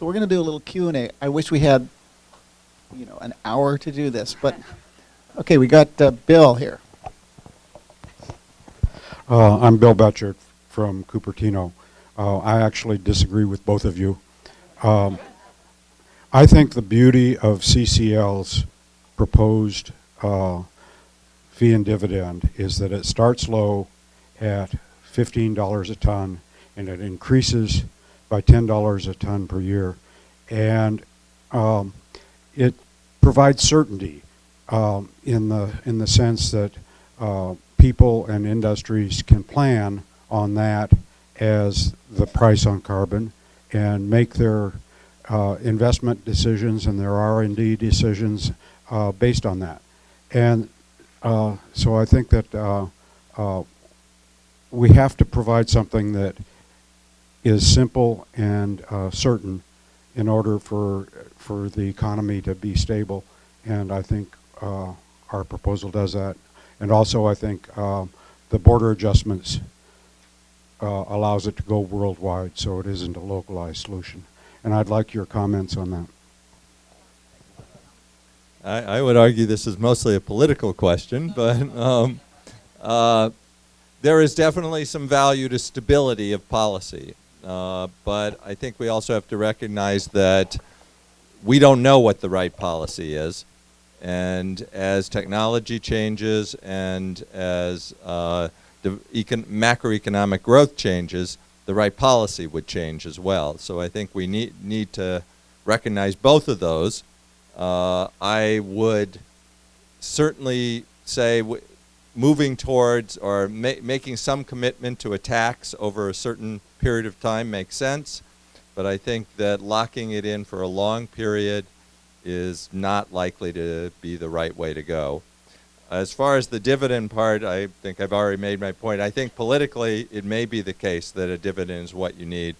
So we're going to do a little Q&A. I wish we had, an hour to do this, but okay, we got Bill here. I'm Bill Betchert from Cupertino. I actually disagree with both of you. I think the beauty of CCL's proposed fee and dividend is that it starts low at $15 a ton and it increases by $10 a ton per year, and it provides certainty in the sense that people and industries can plan on that as the price on carbon and make their investment decisions and their R&D decisions based on that. And so I think that we have to provide something that is simple and certain in order for the economy to be stable, and I think our proposal does that. And also I think the border adjustments allows it to go worldwide, so it isn't a localized solution. And I'd like your comments on that. I would argue this is mostly a political question, but there is definitely some value to stability of policy. But I think we also have to recognize that we don't know what the right policy is. And as technology changes and as macroeconomic growth changes, the right policy would change as well. So I think we need to recognize both of those. I would certainly say moving towards or making some commitment to a tax over a certain period of time makes sense, but I think that locking it in for a long period is not likely to be the right way to go. As far as the dividend part, I think I've already made my point. I think politically it may be the case that a dividend is what you need,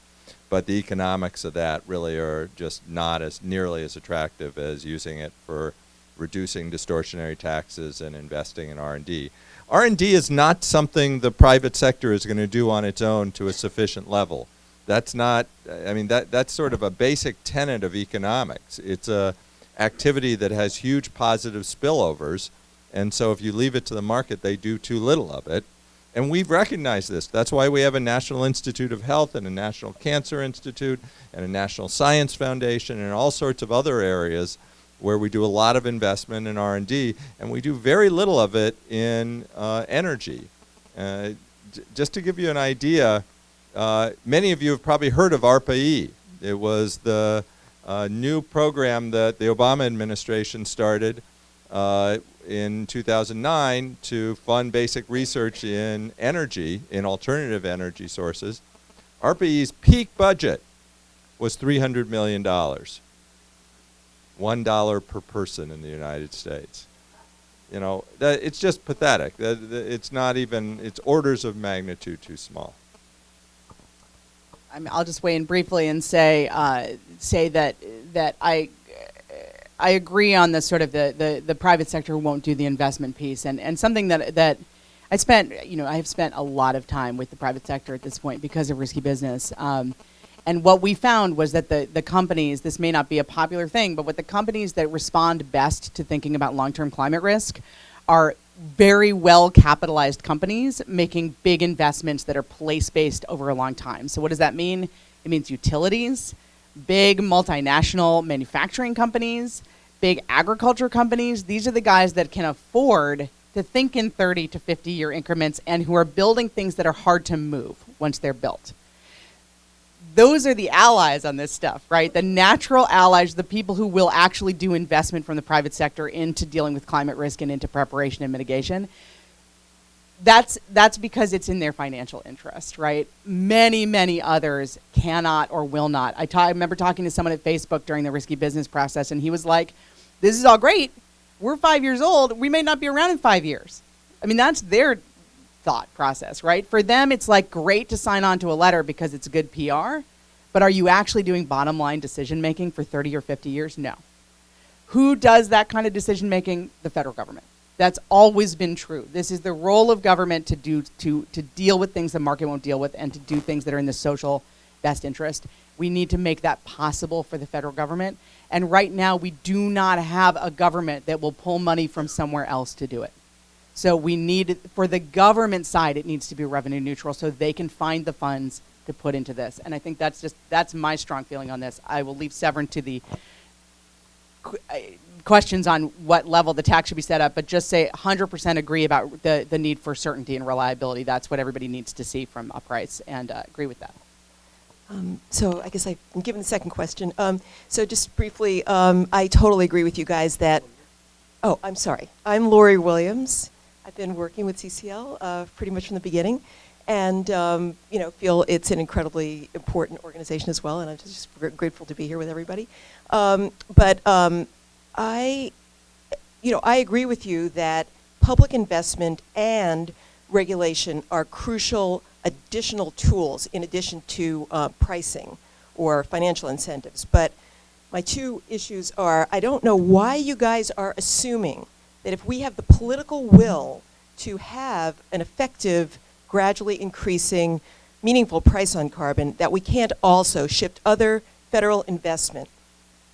but the economics of that really are just not as nearly as attractive as using it for reducing distortionary taxes and investing in R&D. R&D is not something the private sector is going to do on its own to a sufficient level. That's not, I mean, that's sort of a basic tenet of economics. It's a activity that has huge positive spillovers, and so if you leave it to the market, they do too little of it. And we've recognized this. That's why we have a National Institute of Health and a National Cancer Institute and a National Science Foundation and all sorts of other areas where we do a lot of investment in R&D, and we do very little of it in energy. Just to give you an idea, many of you have probably heard of ARPA-E. It was the new program that the Obama administration started in 2009 to fund basic research in energy, in alternative energy sources. ARPA-E's peak budget was $300 million. $1 per person in the United States. You know, it's just pathetic. It's not even, it's orders of magnitude too small. I'll just weigh in briefly and say that I agree on the sort of the private sector won't do the investment piece, and something that I have spent a lot of time with the private sector at this point because of risky business. And what we found was that the companies, this may not be a popular thing, but what the companies that respond best to thinking about long-term climate risk are very well capitalized companies making big investments that are place-based over a long time. So what does that mean? It means utilities, big multinational manufacturing companies, big agriculture companies. These are the guys that can afford to think in 30 to 50-year increments and who are building things that are hard to move once they're built. Those are the allies on this stuff, right? The natural allies, the people who will actually do investment from the private sector into dealing with climate risk and into preparation and mitigation. That's because it's in their financial interest, right? Many, many others cannot or will not. I remember talking to someone at Facebook during the risky business process, and he was like, this is all great. We're 5 years old. We may not be around in 5 years. I mean, that's their thought process, right? For them, it's like great to sign on to a letter because it's good PR, but are you actually doing bottom line decision making for 30 or 50 years? No. Who does that kind of decision making? The federal government. That's always been true. This is the role of government to deal with things the market won't deal with and to do things that are in the social best interest. We need to make that possible for the federal government. And right now, we do not have a government that will pull money from somewhere else to do it. So we need, for the government side, it needs to be revenue neutral so they can find the funds to put into this. And I think that's my strong feeling on this. I will leave Severin to the questions on what level the tax should be set up, but just say 100% agree about the need for certainty and reliability. That's what everybody needs to see from a price, and agree with that. So I guess I'm given the second question. So just briefly, I totally agree with you guys that, oh, I'm sorry. I'm Lori Williams. I've been working with CCL pretty much from the beginning, and feel it's an incredibly important organization as well, and I'm just grateful to be here with everybody. I agree with you that public investment and regulation are crucial additional tools in addition to pricing or financial incentives. But my two issues are, I don't know why you guys are assuming that if we have the political will to have an effective, gradually increasing, meaningful price on carbon, that we can't also shift other federal investment.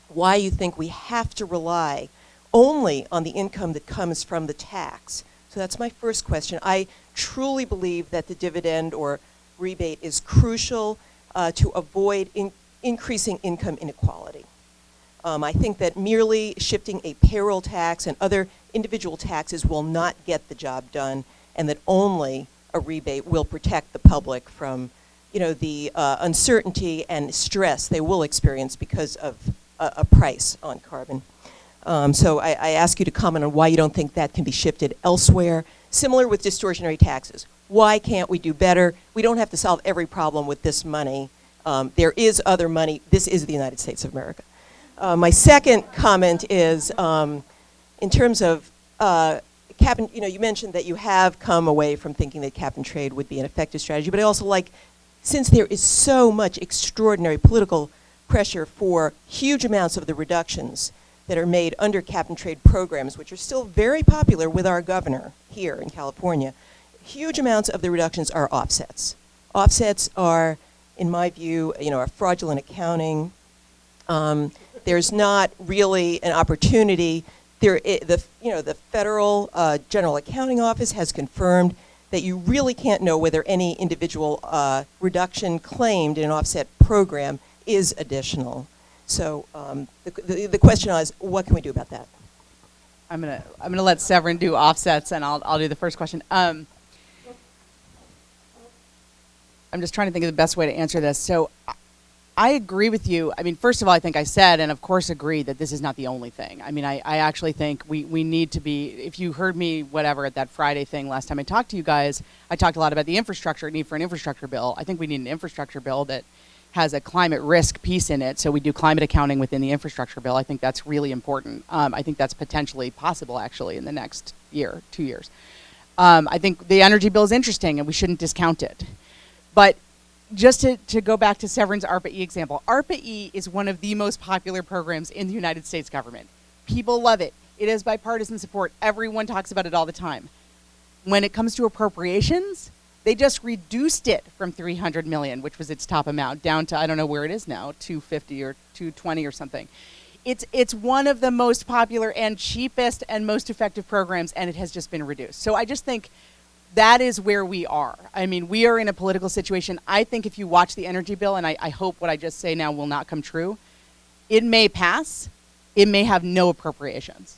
Why you think we have to rely only on the income that comes from the tax. So that's my first question. I truly believe that the dividend or rebate is crucial to avoid increasing income inequality. I think that merely shifting a payroll tax and other individual taxes will not get the job done, and that only a rebate will protect the public from the uncertainty and stress they will experience because of a price on carbon. So I ask you to comment on why you don't think that can be shifted elsewhere. Similar with distortionary taxes. Why can't we do better? We don't have to solve every problem with this money. There is other money. This is the United States of America. My second comment is in terms of cap and, you mentioned that you have come away from thinking that cap and trade would be an effective strategy, but I also like, since there is so much extraordinary political pressure for huge amounts of the reductions that are made under cap and trade programs, which are still very popular with our governor here in California, huge amounts of the reductions are offsets. Offsets are, in my view, a fraudulent accounting. There's not really an opportunity. The Federal General Accounting Office has confirmed that you really can't know whether any individual reduction claimed in an offset program is additional. So the question is, what can we do about that? I'm gonna let Severin do offsets, and I'll do the first question. I'm just trying to think of the best way to answer this. So I agree with you. I mean, first of all, I think I said, and of course agree, that this is not the only thing. I mean, I actually think we need to be, if you heard me, whatever, at that Friday thing last time I talked to you guys, I talked a lot about the infrastructure, need for an infrastructure bill. I think we need an infrastructure bill that has a climate risk piece in it, so we do climate accounting within the infrastructure bill. I think that's really important. I think that's potentially possible, actually, in the next year, 2 years. I think the energy bill is interesting, and we shouldn't discount it. But just to go back to Severin's ARPA-E example, ARPA-E is one of the most popular programs in the United States government. People love it. It has bipartisan support. Everyone talks about it all the time. When it comes to appropriations, they just reduced it from $300 million, which was its top amount, down to, I don't know where it is now, $250 or $220 or something. It's one of the most popular and cheapest and most effective programs, and it has just been reduced. So I just think that is where we are. I mean, we are in a political situation. I think if you watch the energy bill, and I hope what I just say now will not come true, it may pass. It may have no appropriations.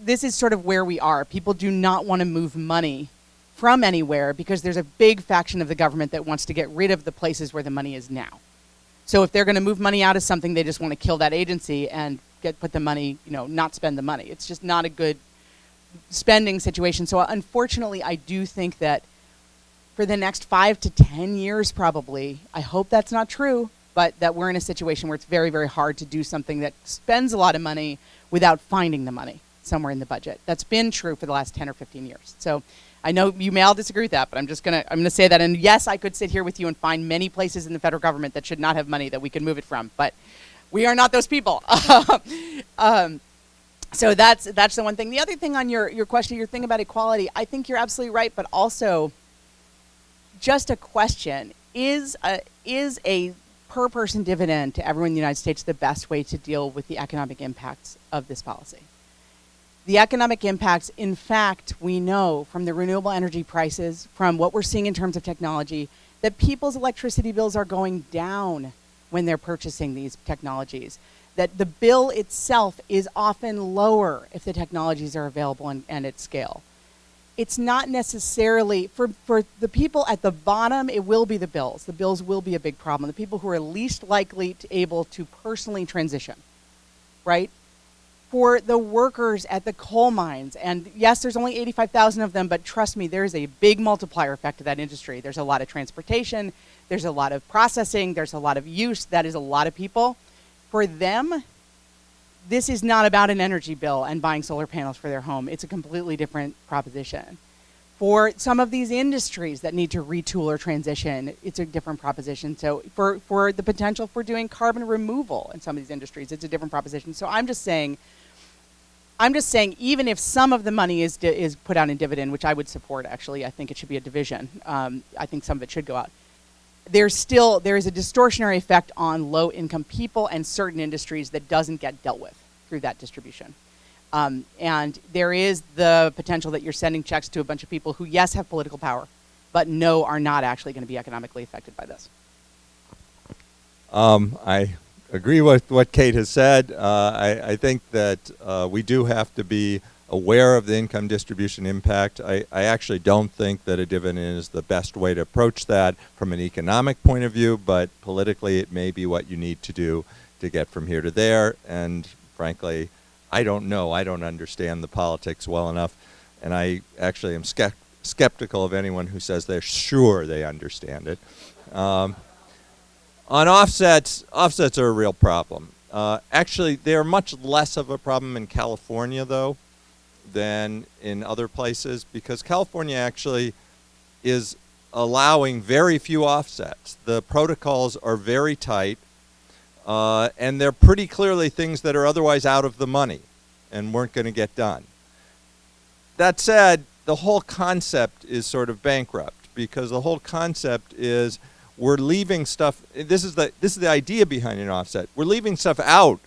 This is sort of where we are. People do not want to move money from anywhere because there's a big faction of the government that wants to get rid of the places where the money is now. So if they're going to move money out of something, they just want to kill that agency and put the money, not spend the money. It's just not a good spending situation. So unfortunately, I do think that for the next 5 to 10 years probably, I hope that's not true, but that we're in a situation where it's very, very hard to do something that spends a lot of money without finding the money somewhere in the budget. That's been true for the last 10 or 15 years. So I know you may all disagree with that, but I'm gonna say that. And yes, I could sit here with you and find many places in the federal government that should not have money that we could move it from, but we are not those people. So that's the one thing. The other thing on your question, your thing about equality, I think you're absolutely right, but also just a question. Is is a per person dividend to everyone in the United States the best way to deal with the economic impacts of this policy? The economic impacts, in fact, we know from the renewable energy prices, from what we're seeing in terms of technology, that people's electricity bills are going down when they're purchasing these technologies. That the bill itself is often lower if the technologies are available and at scale. It's not necessarily, for the people at the bottom, it will be the bills. The bills will be a big problem. The people who are least likely to able to personally transition, right? For the workers at the coal mines, and yes, there's only 85,000 of them, but trust me, there's a big multiplier effect to that industry. There's a lot of transportation, there's a lot of processing, there's a lot of use, that is a lot of people. For them, this is not about an energy bill and buying solar panels for their home. It's a completely different proposition. For some of these industries that need to retool or transition, it's a different proposition. So for the potential for doing carbon removal in some of these industries, it's a different proposition. So I'm just saying, even if some of the money is put out in dividend, which I would support, actually, I think it should be a division. I think some of it should go out. There is a distortionary effect on low-income people and certain industries that doesn't get dealt with through that distribution. And there is the potential that you're sending checks to a bunch of people who, yes, have political power, but no, are not actually going to be economically affected by this. I agree with what Kate has said. I think that we do have to be aware of the income distribution impact. I actually don't think that a dividend is the best way to approach that from an economic point of view, but politically it may be what you need to do to get from here to there. And frankly, I don't know. I don't understand the politics well enough, and I actually am skeptical of anyone who says they're sure they understand it. On offsets are a real problem. Actually, they're much less of a problem in California, though, than in other places, because California actually is allowing very few offsets. The protocols are very tight, and they're pretty clearly things that are otherwise out of the money and weren't going to get done. That said, the whole concept is sort of bankrupt, because the whole concept is we're leaving stuff. This is the idea behind an offset. We're leaving stuff out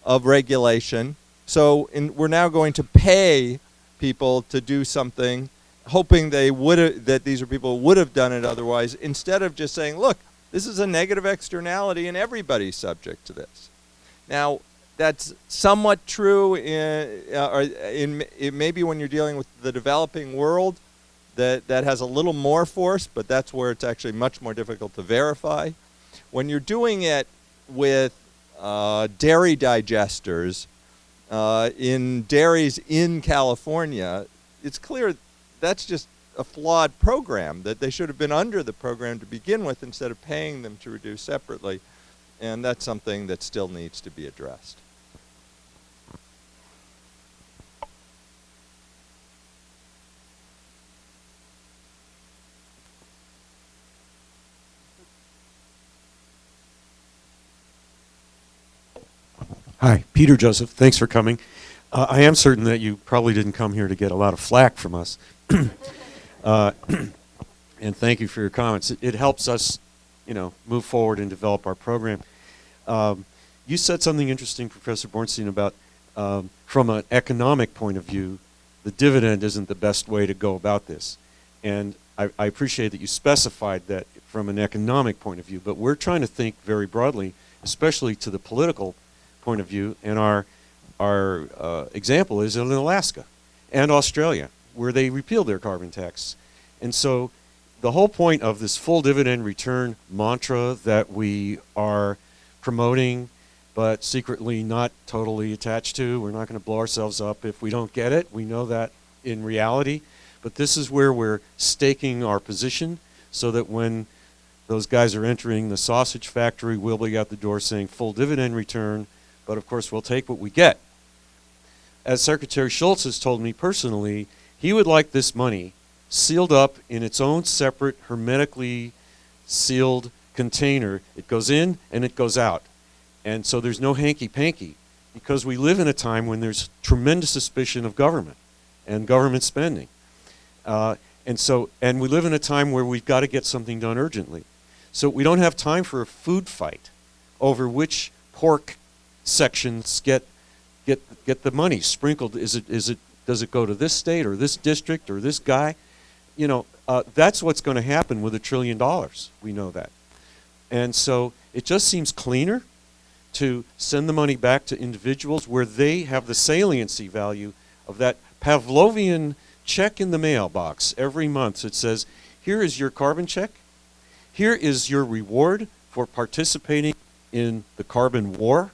of regulation. So we're now going to pay people to do something, hoping that these are people who would have done it otherwise, instead of just saying, look, this is a negative externality and everybody's subject to this. Now, that's somewhat true maybe when you're dealing with the developing world, that has a little more force, but that's where it's actually much more difficult to verify. When you're doing it with dairy digesters, in dairies in California, it's clear that's just a flawed program, that they should have been under the program to begin with instead of paying them to reduce separately. And that's something that still needs to be addressed. Hi, Peter Joseph. Thanks for coming. I am certain that you probably didn't come here to get a lot of flack from us. And thank you for your comments. It helps us, move forward and develop our program. You said something interesting, Professor Borenstein, about from an economic point of view, the dividend isn't the best way to go about this. And I appreciate that you specified that from an economic point of view, but we're trying to think very broadly, especially to the political point of view, and our example is in Alaska and Australia, where they repealed their carbon tax. And so the whole point of this full dividend return mantra that we are promoting, but secretly not totally attached to, we're not going to blow ourselves up if we don't get it. We know that in reality. But this is where we're staking our position, so that when those guys are entering the sausage factory, we'll be out the door saying full dividend return, but of course we'll take what we get. As Secretary Schultz has told me personally, he would like this money sealed up in its own separate, hermetically sealed container. It goes in and it goes out. And so there's no hanky-panky, because we live in a time when there's tremendous suspicion of government and government spending. And we live in a time where we've got to get something done urgently. So we don't have time for a food fight over which pork sections get the money sprinkled. Does it go to this state or this district or this guy? You know, that's what's going to happen with $1 trillion. We know that. And so it just seems cleaner to send the money back to individuals where they have the saliency value of that Pavlovian check in the mailbox every month that says, here is your carbon check. Here is your reward for participating in the carbon war.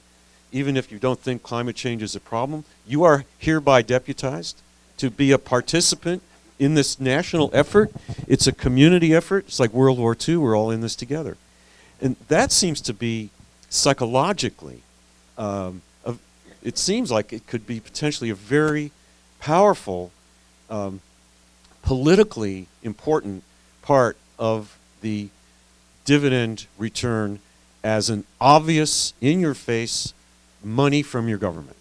Even if you don't think climate change is a problem, you are hereby deputized to be a participant in this national effort. It's a community effort. It's like World War II. We're all in this together. And that seems to be psychologically, it seems like it could be potentially a very powerful, politically important part of the dividend return as an obvious, in-your-face money from your government.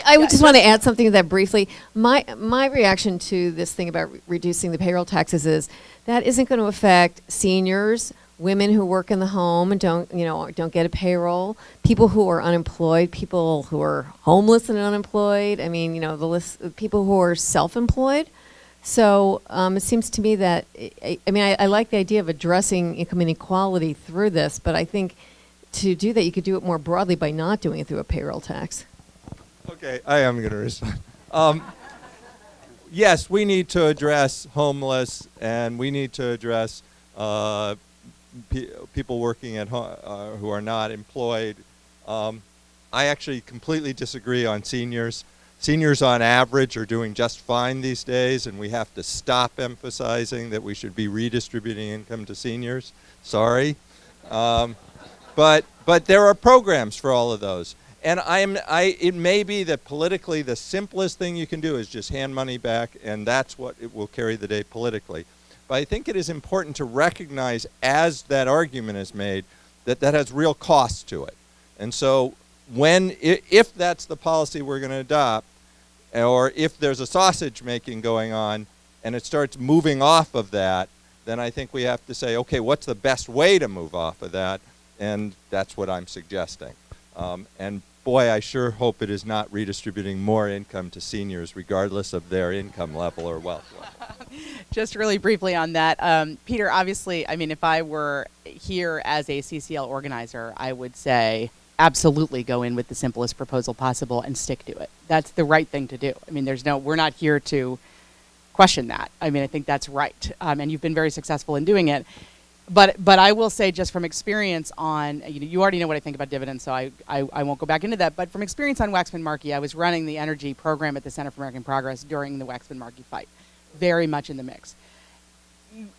I would just want to add something to that briefly. My reaction to this thing about reducing the payroll taxes is that isn't going to affect seniors, women who work in the home and don't get a payroll, people who are unemployed, people who are homeless and unemployed. I mean, the list, people who are self-employed. So it seems to me that I like the idea of addressing income inequality through this, but I think to do that you could do it more broadly by not doing it through a payroll tax. Okay, I am going to respond. Yes, we need to address homeless, and we need to address people working at home who are not employed. I actually completely disagree on seniors. Seniors on average are doing just fine these days, and we have to stop emphasizing that we should be redistributing income to seniors. Sorry. But there are programs for all of those. And it may be that politically the simplest thing you can do is just hand money back, and that's what it will carry the day politically. But I think it is important to recognize, as that argument is made, that that has real costs to it. And so if that's the policy we're going to adopt, or if there's a sausage making going on and it starts moving off of that, then I think we have to say, okay, what's the best way to move off of that? And that's what I'm suggesting. And boy, I sure hope it is not redistributing more income to seniors regardless of their income level or wealth level. Just really briefly on that, Peter, obviously, if I were here as a CCL organizer, I would say absolutely go in with the simplest proposal possible and stick to it. That's the right thing to do. We're not here to question that. I think that's right. And you've been very successful in doing it. But I will say, just from experience on, you already know what I think about dividends, so I won't go back into that. But from experience on Waxman-Markey, I was running the energy program at the Center for American Progress during the Waxman-Markey fight, very much in the mix.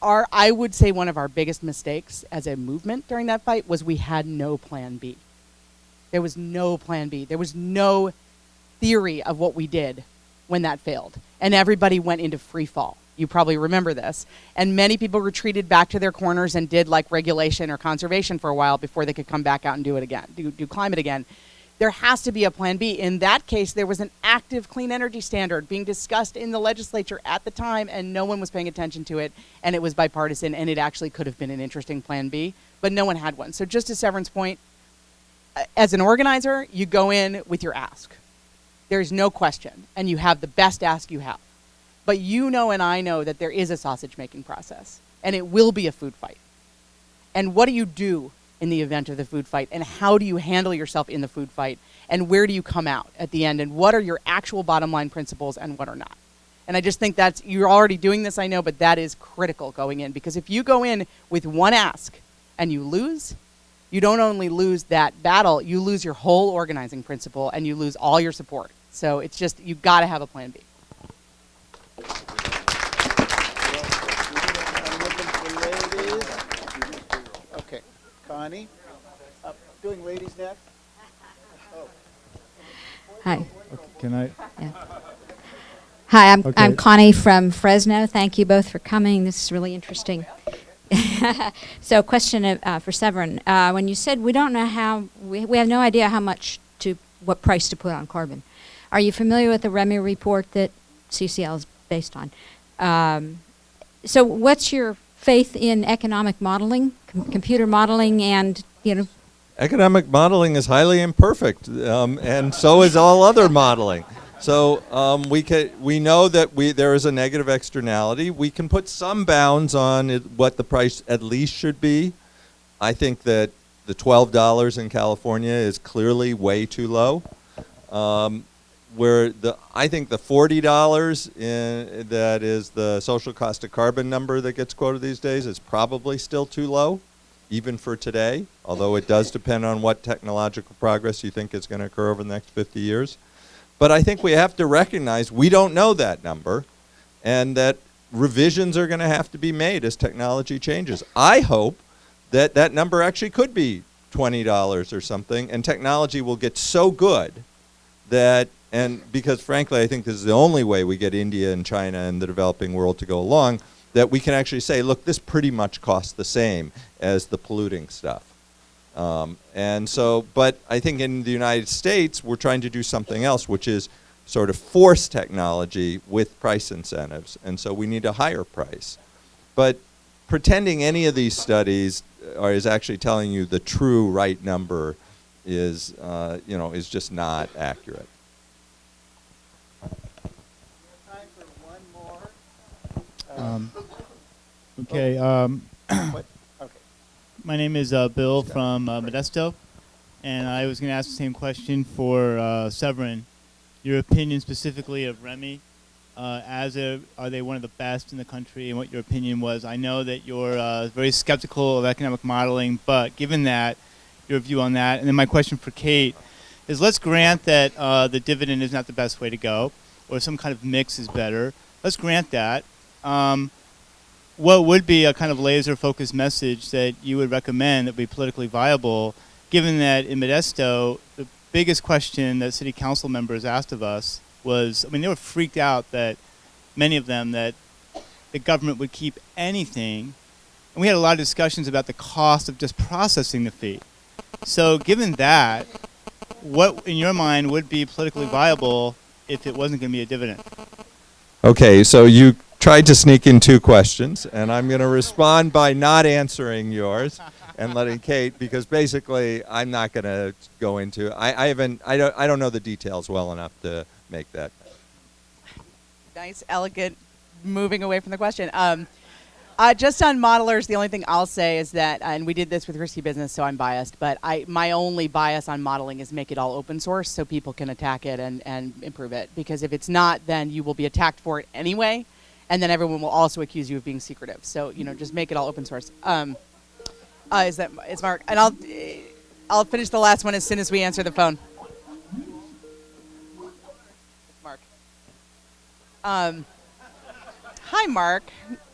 I would say one of our biggest mistakes as a movement during that fight was we had no plan B. There was no plan B. There was no theory of what we did when that failed. And everybody went into free fall. You probably remember this. And many people retreated back to their corners and did like regulation or conservation for a while before they could come back out and do it again, do climate again. There has to be a plan B. In that case, there was an active clean energy standard being discussed in the legislature at the time, and no one was paying attention to it, and it was bipartisan, and it actually could have been an interesting plan B, but no one had one. So just to Severin's point, as an organizer, you go in with your ask. There's no question, and you have the best ask you have. But and I know that there is a sausage-making process, and it will be a food fight. And what do you do in the event of the food fight, and how do you handle yourself in the food fight, and where do you come out at the end, and what are your actual bottom-line principles and what are not? And I just think you're already doing this, I know, but that is critical going in, because if you go in with one ask and you lose, you don't only lose that battle, you lose your whole organizing principle, and you lose all your support. So it's just, you've got to have a plan B. Okay, Connie, doing ladies next. Hi. Can I? Yeah. Hi, I'm Okay. Connie from Fresno. Thank you both for coming. This is really interesting. So, question for Severin. When you said we don't know how, we have no idea what price to put on carbon. Are you familiar with the REMI report that CCL is based on? So what's your faith in economic modeling, computer modeling, and, Economic modeling is highly imperfect, and so is all other modeling. So we know that there is a negative externality. We can put some bounds on what the price at least should be. I think that the $12 in California is clearly way too low. I think the $40 that is the social cost of carbon number that gets quoted these days is probably still too low, even for today, although it does depend on what technological progress you think is going to occur over the next 50 years. But I think we have to recognize we don't know that number, and that revisions are going to have to be made as technology changes. I hope that that number actually could be $20 or something, and technology will get so good that, and because frankly I think this is the only way we get India and China and the developing world to go along, that we can actually say, look, this pretty much costs the same as the polluting stuff. And so, but I think in the United States, we're trying to do something else, which is sort of force technology with price incentives. And so we need a higher price. But pretending any of these studies is actually telling you the true right number is, is just not accurate. Time for one more. Okay. What? Okay. My name is Bill from Modesto, and I was going to ask the same question for Severin. Your opinion specifically of REMI, are they one of the best in the country, and what your opinion was? I know that you're very skeptical of economic modeling, but given that, your view on that. And then my question for Kate is, let's grant that the dividend is not the best way to go, or some kind of mix is better. Let's grant that. What would be a kind of laser-focused message that you would recommend that would be politically viable, given that in Modesto, the biggest question that city council members asked of us was, they were freaked out that, many of them, that the government would keep anything. And we had a lot of discussions about the cost of just processing the fee. So given that, what in your mind would be politically viable if it wasn't going to be a dividend? Okay, so you tried to sneak in two questions, and I'm going to respond by not answering yours and letting Kate, because basically I'm not going to go into. I don't know the details well enough to make that. Nice, elegant, moving away from the question. Just on modelers, the only thing I'll say is that, and we did this with Risky Business, so I'm biased, but my only bias on modeling is make it all open source so people can attack it and improve it. Because if it's not, then you will be attacked for it anyway, and then everyone will also accuse you of being secretive. So, just make it all open source. It's Mark, and I'll finish the last one as soon as we answer the phone. Mark. Hi, Mark.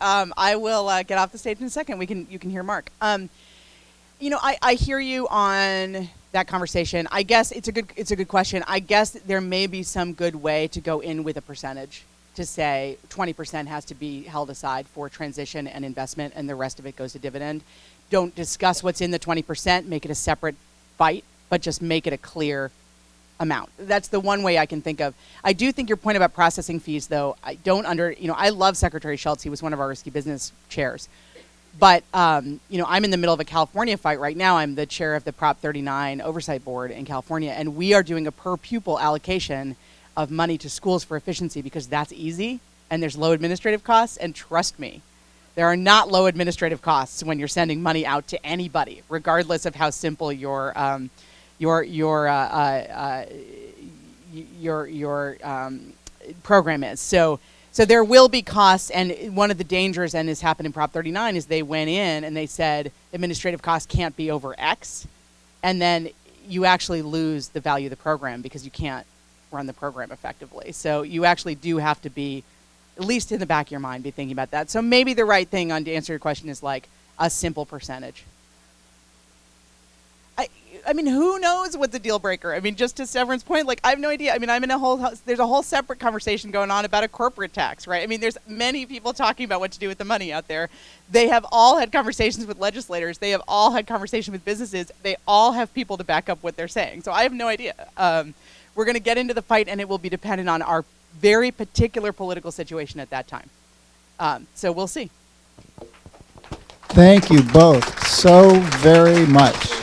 I will get off the stage in a second. You can hear Mark. I hear you on that conversation. I guess it's a good question. I guess there may be some good way to go in with a percentage to say 20% has to be held aside for transition and investment, and the rest of it goes to dividend. Don't discuss what's in the 20%. Make it a separate fight, but just make it a clear amount. That's the one way I can think of. I do think your point about processing fees, though, I love Secretary Schultz. He was one of our Risky Business chairs. But, I'm in the middle of a California fight right now. I'm the chair of the Prop 39 Oversight Board in California, and we are doing a per pupil allocation of money to schools for efficiency because that's easy, and there's low administrative costs, and trust me, there are not low administrative costs when you're sending money out to anybody, regardless of how simple your program is. So there will be costs, and one of the dangers, and this happened in Prop 39, is they went in and they said administrative costs can't be over X, and then you actually lose the value of the program because you can't run the program effectively. So you actually do have to be, at least in the back of your mind, be thinking about that. So maybe the right thing to answer your question is like a simple percentage. Who knows what's a deal breaker? Just to Severin's point, I have no idea. I'm in there's a whole separate conversation going on about a corporate tax, right? There's many people talking about what to do with the money out there. They have all had conversations with legislators. They have all had conversations with businesses. They all have people to back up what they're saying. So I have no idea. We're going to get into the fight, and it will be dependent on our very particular political situation at that time. So we'll see. Thank you both so very much.